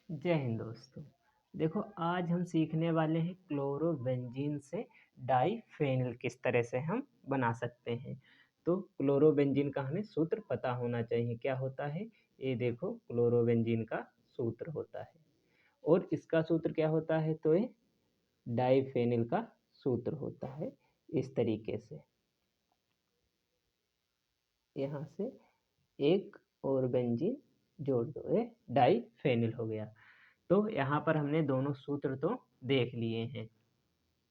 जय हिंद दोस्तों। देखो आज हम सीखने वाले हैं क्लोरोबेंजीन से डाइफेनिल किस तरह से हम बना सकते हैं। तो क्लोरोबेंजीन का हमें सूत्र पता होना चाहिए, क्या होता है। ये देखो क्लोरोबेंजीन का सूत्र होता है और इसका सूत्र क्या होता है, तो ये डाइफेनिल का सूत्र होता है। इस तरीके से यहाँ से एक और बेंजीन जोड़ दो, ये डाइफेनिल हो गया। तो यहाँ पर हमने दोनों सूत्र तो देख लिए हैं।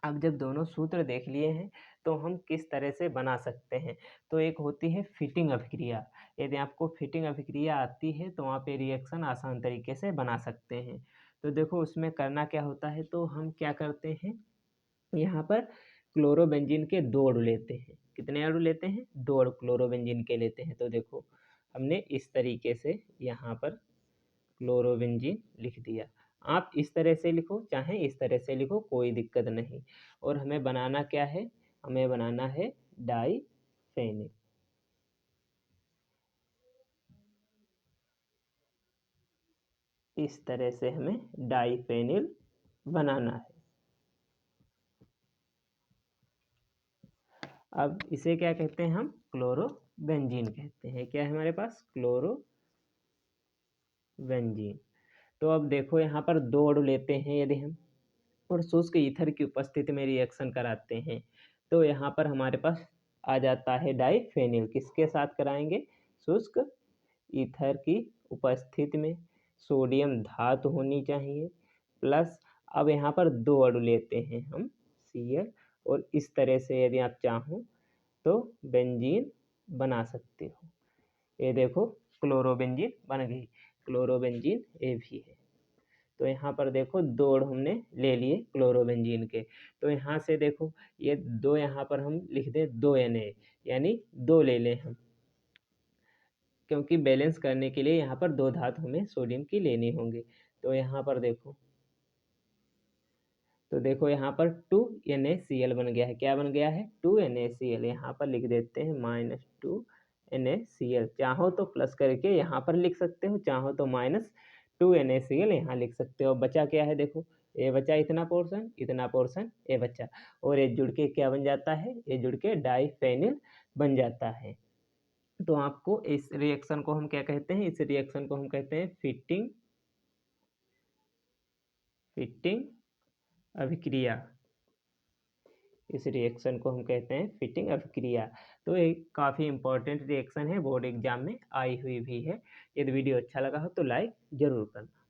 अब जब दोनों सूत्र देख लिए हैं तो हम किस तरह से बना सकते हैं। तो एक होती है फिटिंग अभिक्रिया। यदि आपको फिटिंग अभिक्रिया आती है तो वहाँ पे रिएक्शन आसान तरीके से बना सकते हैं। तो देखो उसमें करना क्या होता है, तो हम क्या करते हैं, यहाँ पर क्लोरोबेंजीन के 2 अणु लेते हैं। कितने अणु लेते हैं? 2 अणु क्लोरोबेंजीन के लेते हैं। तो देखो हमने इस तरीके से यहाँ पर क्लोरोबेंजीन लिख दिया। आप इस तरह से लिखो चाहे इस तरह से लिखो, कोई दिक्कत नहीं। और हमें बनाना क्या है, हमें बनाना है डाइफेनिल। इस तरह से हमें डाइफेनिल बनाना है। अब इसे क्या कहते हैं, हम क्लोरोबेंजीन कहते हैं। क्या है हमारे पास? क्लोरोबेंजीन। तो अब देखो यहाँ पर 2 अणु लेते हैं यदि हम, और शुष्क ईथर की उपस्थिति में रिएक्शन कराते हैं तो यहाँ पर हमारे पास आ जाता है डाइफेनिल। किसके साथ कराएंगे? शुष्क ईथर की उपस्थिति में सोडियम धातु होनी चाहिए प्लस, अब यहाँ पर 2 अणु लेते हैं हम Cl, और इस तरह से यदि आप चाहो तो बेंजीन बना सकते हो। ये देखो क्लोरोबेंजीन बन गई। क्लोरोबेंजीन ये भी है। तो यहाँ पर देखो 2 अणु हमने ले लिए क्लोरोबेंजीन के। तो यहाँ से देखो ये 2, यहाँ पर हम लिख दें 2Na, यानी 2 ले लें हम, क्योंकि बैलेंस करने के लिए यहाँ पर 2 धातु हमें सोडियम की लेनी होंगी। तो यहाँ पर देखो, तो देखो यहाँ पर 2NaCl बन गया है। क्या बन गया है? 2NaCl। यहाँ पर लिख देते हैं -2NaCl। चाहो तो प्लस करके यहाँ पर लिख सकते हो, चाहो तो -2NaCl यहाँ लिख सकते हो। बचा क्या है? देखो ये बचा इतना पोर्शन, इतना पोर्शन ये बचा, और ये जुड़ के क्या बन जाता है? ये जुड़ के डाइफेनिल बन जाता है। तो आपको इस रिएक्शन को हम क्या कहते हैं? इस रिएक्शन को हम कहते हैं फिटिंग अभिक्रिया। इस रिएक्शन को हम कहते हैं फिटिंग अभिक्रिया। तो ये काफ़ी इंपॉर्टेंट रिएक्शन है, बोर्ड एग्जाम में आई हुई भी है। यदि वीडियो अच्छा लगा हो तो लाइक ज़रूर करना।